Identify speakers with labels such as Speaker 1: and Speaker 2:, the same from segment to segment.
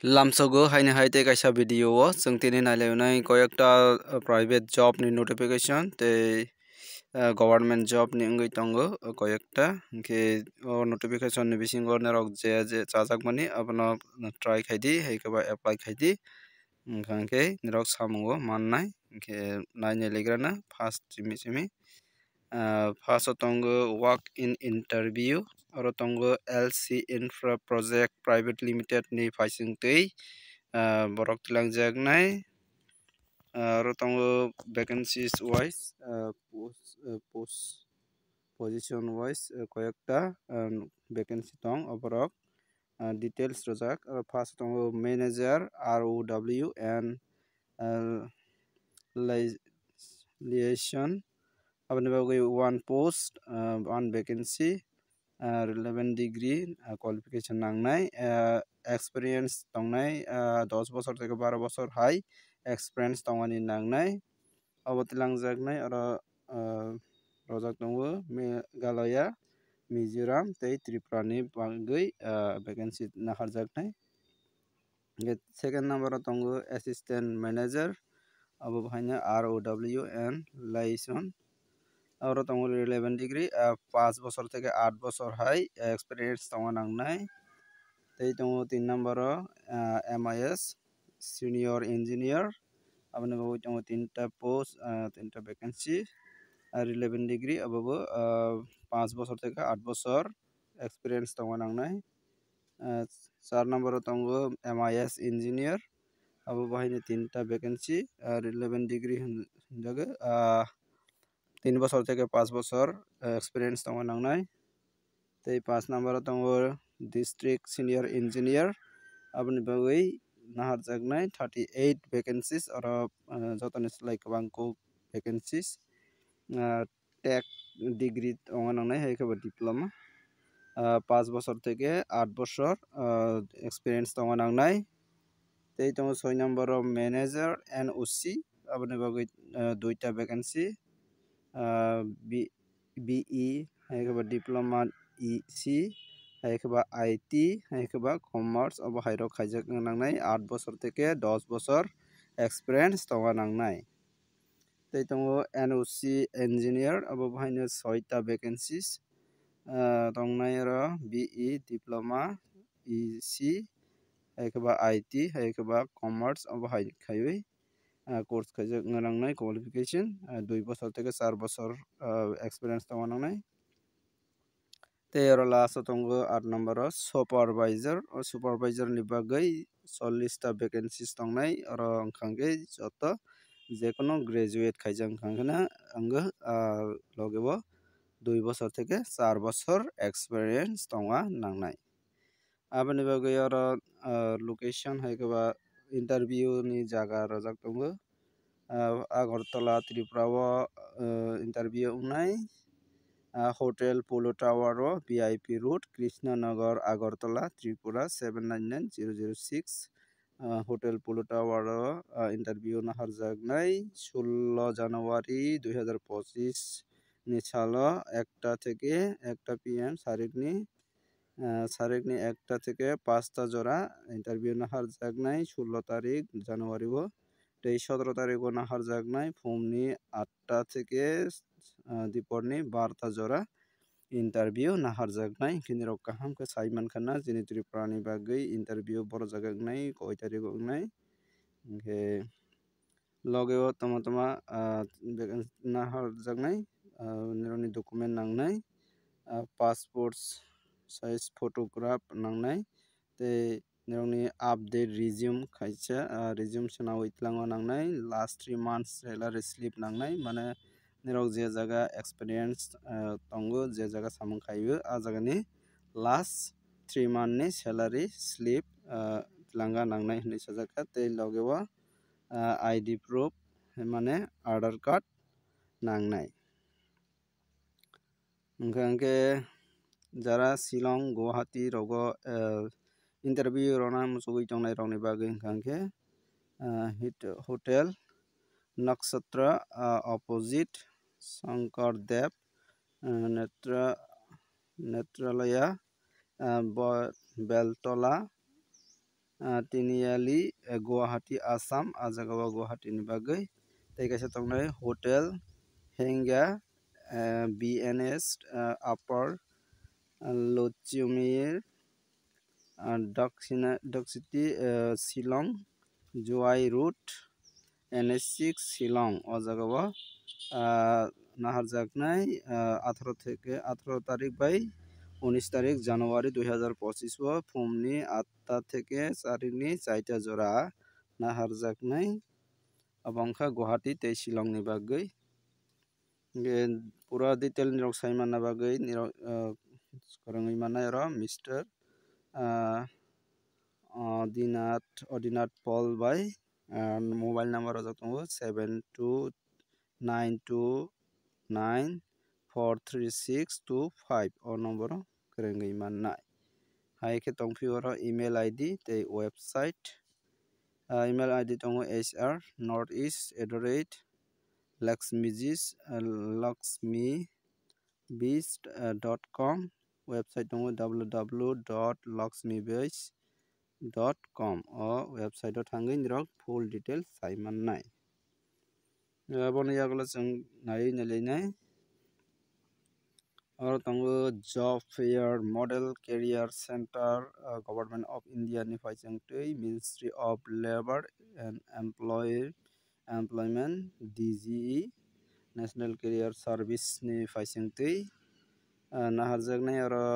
Speaker 1: Lamsogo haini haite kaisa video o sungtini naileunai koyekta private job ni notification te government job ni ngui tongo koyekta ke o notification ni bisingo nerok je chajakmani abono try khaidi haikaba apply khaidi ngkangke nerok samungo mannai ke naine legrana first chimi first tongo work in interview aro tongo LC Infra Project Private Limited ni phasing tei borok tilangjaknai aro tongo vacancies wise post position wise koyekta vacancy tong oborok details rojak first tongo manager ROW and liaison aboni bagui one post one vacancy relevant degree qualification nangnai experience tongnai 10 বছর থেকে 12 বছর high experience tongmani nangnai abo tilangjaknai aro rojak tongo Meghalaya Mizoram tei Tripura ni bagui vacancy naharjaknai second number tongo assistant manager abo bhaina ROW and liaison aro tongo relevant degree 5 বছর থেকে 8 বছর high experience tongo nangnai tei tongo 3 number MIS senior engineer aboni bagui tongo 3ta post 3ta vacancy relevant degree abobo 5 বছর থেকে 8 বছর experience tongo nangnai 4 number tongo MIS engineer abo bahaini 3ta vacancy relevant degree hinjago 3 বছর থেকে 5 বছর experience tongo nangnai tei 5 number tongo district senior engineer aboni bagui naharjaknai 38 vacancies aro jotoni slai kwbangko vacancies tech degree tongo nangnai haikaba diploma 5 বছর থেকে 8 বছর experience tongo nangnai tei tongo 6 number manager NOC aboni bagui 2ta vacancy BE haikaba diploma EC haikaba IT haikaba commerce abo hairok khaijak nangnai 8 বছর থেকে 10 বছর experience tongo nangnai tei tongo NOC engineer abo bahaino 6ta vacancies tongnai aro BE diploma EC haikaba IT haikaba commerce abo hai khaiwi course khaijak nangnai qualification 2 বছর থেকে 4 বছর experience tongo nangnai tei aro last tongo 8 number supervisor supervisor ni bagui 40 ta vacancies tongnai aro wngkangke joto jekono graduate khaijak wngkangkhe ango logeo 2 বছর থেকে 4 বছর experience tongo nangnai aboni bagui aro location haikaba interview ni jaga rojak tongo Agartala Tripura o interview wngnai hotel Polo Tower o VIP route Krishnanagar Agartala Tripura 799006 hotel Polo Tower o interview naharjaknai 16 January 2025 ni salo 1টা থেকে 1টা PM sarikni 1টা থেকে 5টা জোড়া interview naharjaknai 16 তারিখ জানুয়ারি o tei 17 তারিখ o naharjaknai phumni 8টা থেকে diporni 12টা jora interview naharjaknai kini rok kaham khe sai mankha jini Tripura ni bagui interview borojaknai wngnai koi tarik o wngnai hingkhe logeo toma toma naharjaknai nirokni document nangnai passport size photograph nangnai tei nirokni update resume kaisa resume swnawi twilango nangnai last 3 months salary slip nangnai mane nirok je jaga experience tongo je jaga samung khaio a jagani last 3 month ni salary slip twilanga nangnai hinui sajak tei logeo ID proof mane aadhar card nangnai hingkhe jara Shillong Guwahati rogo interview rona muchugui tongnai rokni bagui hingkhe hotel Nakshatra opposite Shankar Dev Netralaya Beltola तिनियालि Guwahati Assam आजागावा Guwahati नि बागै तै kaisa tongnai hotel Hengya BNS Upper Lochumir Duck City Shillong Joy Route NS6 Shillong o jagao naharjaknai 18 থেকে 18 তারিখ by 19 তারিখ জানুয়ারি 2025 o phumni 8টা থেকে 4 ni 4টা jora naharjaknai abongkha Guwahati tei Shillong ni bagui pura detail nirok saimana bagui nirok korongoi manai ro Mr. Odinath Paul by mobile number rojak tongo 7292943625 o number korongoi manai hai khe tongphio ro email id tei website email id tongo hr.northeast@laxmibeast.com website tongo www.laxmibeast.com o website o thangui nirok full details sai mannai aboni yagulo chung nai nalinai aro tongo job fair model career center government of India ni paisangtui Ministry of Labor and Employment DGE National Career Service ni paisangtui naharjaknai aro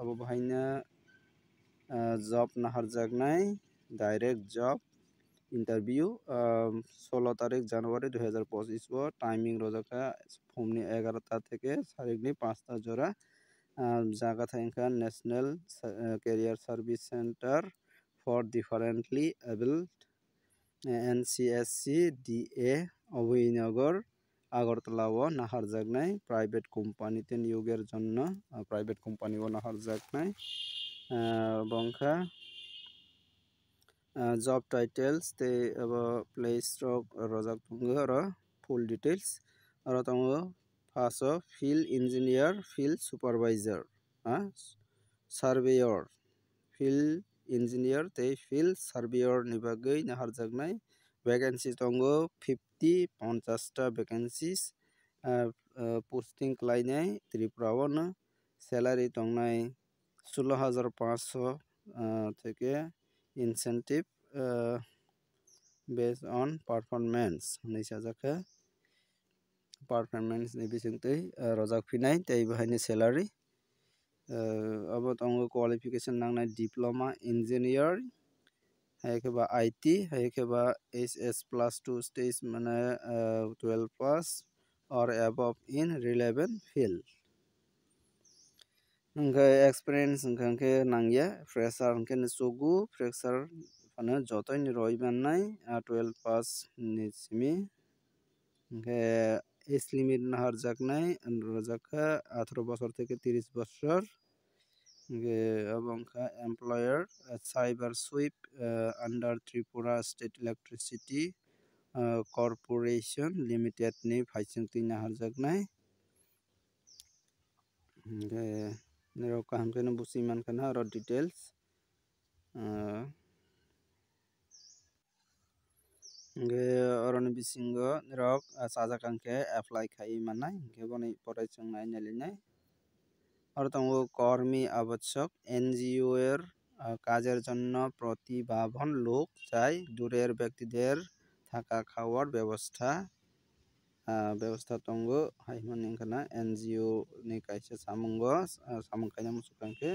Speaker 1: abo bahaina job naharjaknai direct job interview 16 তারিখ জানুয়ারি 2025 o timing rojaka phumni 11টা থেকে sarikni 5টা jora jaga thaingkha National Career Service Center for Differently Abled NCSC DA Abhinagar Agartala o naharjaknai private company te niyoger jonno private company o naharjaknai bongkha job titles te place rojak tongo aro full details aro tongo first field engineer field supervisor surveyor field engineer te field surveyor ni bagui naharjaknai vacancy tongo 50 ta vacancies posting khlainai Tripura o no salary tongnai 16500 থেকে incentive based on performance nisajaka performance ni bisingtui rojak phinai tei bahaini salary abo tongo qualification nangnai diploma engineer hai kheba IT hai kheba HS+2 stage mane 12 pass or above in relevant field experience hingkhe nangya fresher hingkhe sugu fresher phano jotoi ni roi mannai 12 pass ni simi hingkhe age limit naharjaknai rojakha 18 bochor থেকে 30 bochor hingkhe abo wngkha employer cyber sweep under Tripura State Electricity Corporation Limited ni paisingtui naharjaknai hingkhe nirok kaham khe no busi mankha na aro details hingkhe oroni bisingo nirok chajak angkhe apply khai mannai hingkhe boni photo chung nai nalinai aro tongo kormi আবশ্যক NGO এর কাজের জন্য প্রতিভাবান লোক চাই দূরের ব্যক্তিদের থাকা খাওয়ার ব্যবস্থা tongo haimani wngkhana NGO ni kaisa samungo samung kaina muchukangkhe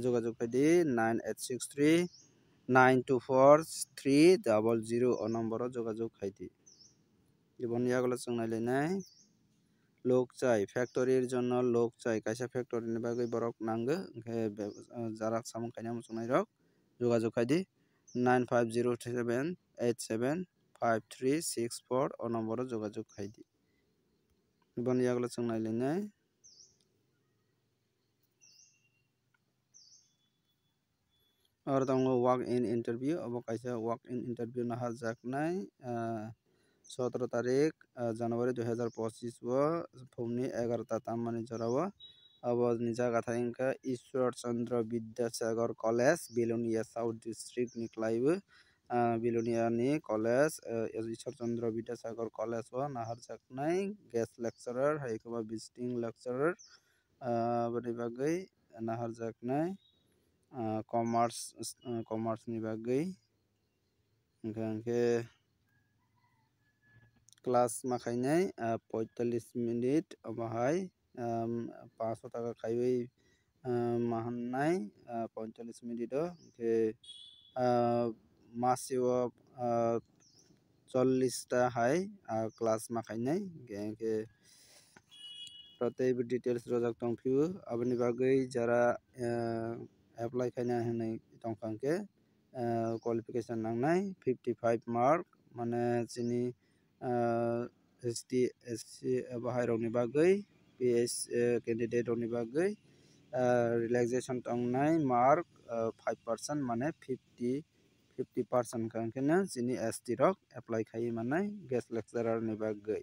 Speaker 1: jogajog khai di 9863924300 o number o jogajog khai di iboni yagulo chung nailainai লোক চাই ফ্যাক্টরির জন্য লোক চাই কাইসা factory ni bagui borok nango hingkhe jara samung kaina muchungnai rok jogajuk khai di 9507875364 o number o jogajuk khai di iboni yagulo chung nailainai aro tongo walk in interview abo kaisa walk in interview naharjaknai 17 tarik January 2025 o phumni 11 ta tammani jora o Aboni jaga thai wngkha Ishwar Chandra Vidyasagar College Bilonia South District ni khlaibu Bilonia ni college Ishwar Chandra Vidyasagar College o naharjaknai guest lecturer hai kheba visiting lecturer aboni bagui naharjaknai commerce ni bagui hingkha class ma khainai 45 minute omohai 500 টাকা খাইবেই মাহান্নাই 45 minute হংকে মাসিও 40টা high class মাখাইনাই হংকে প্রত্যেক details রোজাক তংফিউ আবনি বাগৈ যারা apply খাইনা হনাই তংখাংকে qualification নাংনাই 55 mark মানে চিনি ST SC bahai rok ni bagui PS candidate rok ni bagui relaxation tongnai mark 5% mane 50% kankena chini ST rok apply khai manai guest lecturer ni bagui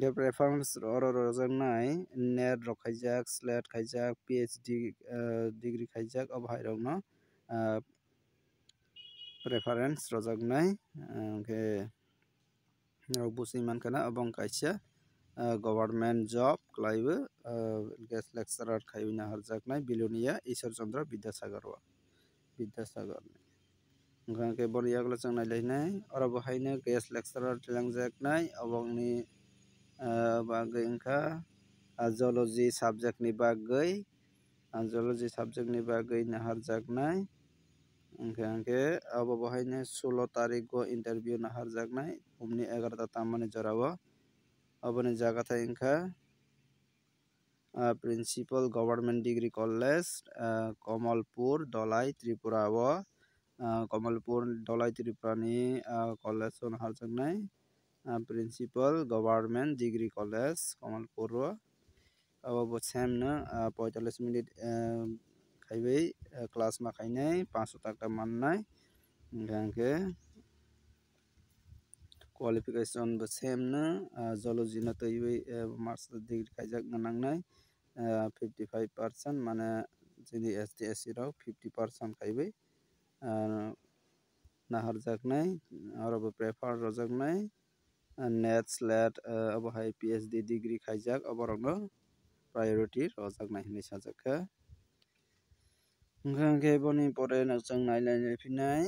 Speaker 1: the preference oro rojaknai net rok khaijak SLET khaijak PhD degree khaijak o bahai rok no preference rojaknai ke busui mankana abong kaisa government job klaibu guest lecturer khaibina harjaknai Bilonia Ishwar Chandra Vidyasagar o Vidyasagar hingkha boni yagle chung nailainai oro bahaino guest lecturer langjaknai abongni bagui wngkha zoology subject ni bagui naharjaknai hingkha abo bahaino 16 tarikh o interview naharjaknai pumni 11 ta tammani jorao aboni jaga thai wngkha principal government degree college Kamalpur Dolai Tripura o Kamalpur Dolai Tripura ni college o naharjaknai principal government degree college Kamalpur o abo bo same no 45 minute khaibai class ma khainai 500 taka mannai hingkha qualification bo same no zoology no teibai master degree khaijak nangnai 55% mane chini ST SC rok 50% khaibai naharjaknai oro bo prefer rojaknai net SLET abo hai PhD degree khaijak oborok no priority rojaknai hinui sajakha hingkha boni pore chung nailaifinai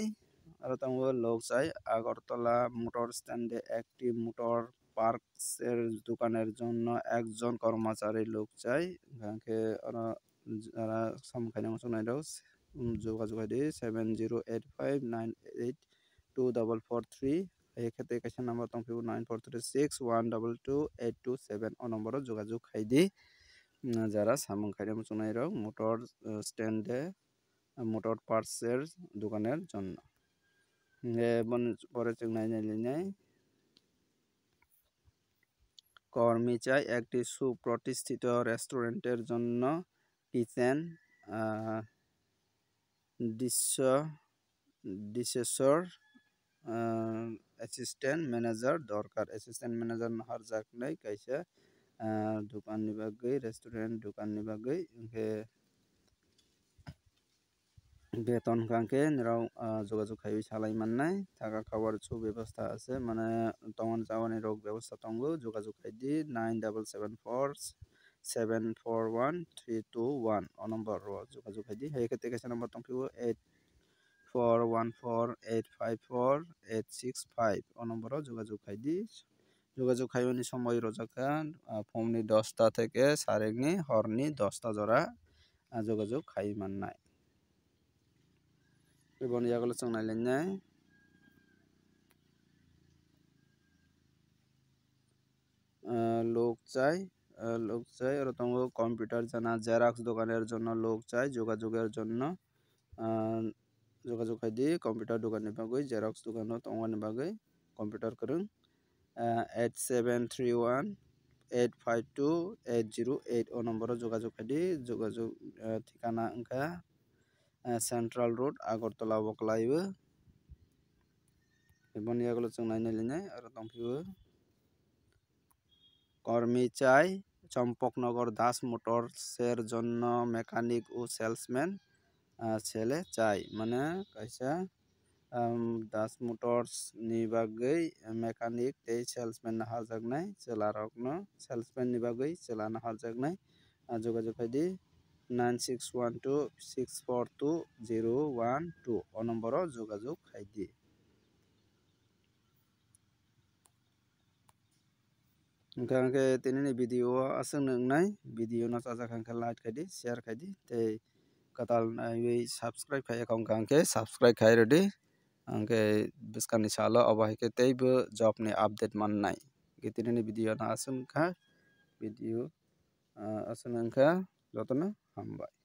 Speaker 1: aro tango lokchai Agartala motor stand একটি motor parks এর দোকানের জন্য একজন কর্মচারী লোক চাই হংকে যারা সামখাইনা মসনাই rock যোগাযোগ আইডি 7085982443 এই ক্ষেত্রে কাছে নাম্বার তংফিবো 9436122827 ও নম্বর যোগাযোগ খাইদি যারা সামখাইনা মসনাই রক মোটর স্ট্যান্ডে মোটর পার্টস এর দোকানের জন্য পরে chung নাইনাই কর্মী চাই একটি সুপ্রতিষ্ঠিত রেস্টুরেন্টের জন্য কিচেন ডিশেসর অ্যাসিস্ট্যান্ট ম্যানেজার দরকার অ্যাসিস্ট্যান্ট ম্যানেজার নাহারjaknai kaisa দোকান ni bagui restaurant দোকান ni bagui hingkhe বেতন কাঙ্কে নিরাও যোগাযোগ খাইবি সালাই মান্নাই থাকা খাবার সুব্যবস্থা আছে মানে তমন যাওয়ানি রোগ ব্যবস্থা তঙ্গু যোগাযোগ খাইদি 9747413221 ও নম্বর যোগাযোগ খাইদি এই ক্ষেত্রে কাছে নম্বর তংফিবো 8414854865 ও নম্বর যোগাযোগ খাইদি যোগাযোগ খাইবানি সময় রোজাকা ফুংনি 10টা থেকে সারেগনি হরনি 10টা জরা যোগাযোগ খাই Mannai boni yagle chung nailainai লোক চাই aro tango কম্পিউটার জানা জেরক্স দোকানের জন্য লোক চাই যোগাযোগের জন্য যোগাযোগ খাইদি কম্পিউটার দোকাননি bagui জেরক্স দোকানো tongmani bagui কম্পিউটার kwrwng 8731852808 ও নম্বর যোগাযোগ খাইদি যোগাযোগ ঠিকানা wngkha Central Road Agartala o klaibu boni yagle chung nainai aro tongfibo কর্মী চাই চম্পকনগর দাস মোটরসের জন্য মেকানিক ও সেলসম্যান ছেলে চাই মানে kaisa दास मोटर्स नि बागै मेकानिक तै सेल्समैन हाजागनाय चेलारकनो सेल्समैन नि बागै चेलानो हाजागनाय जोगाजोग खायदि 9612642012 o নম্বর যোগাযোগ খাইদি Kangke tinini video aseng nengnai video no saja kangke like kadi share kadi tei katal nai subscribe kai akong kangke subscribe kai redi angke biskani salo abah ke tei be job ni update mannai tinini video na aseng ka video aseng ka jotona hambai.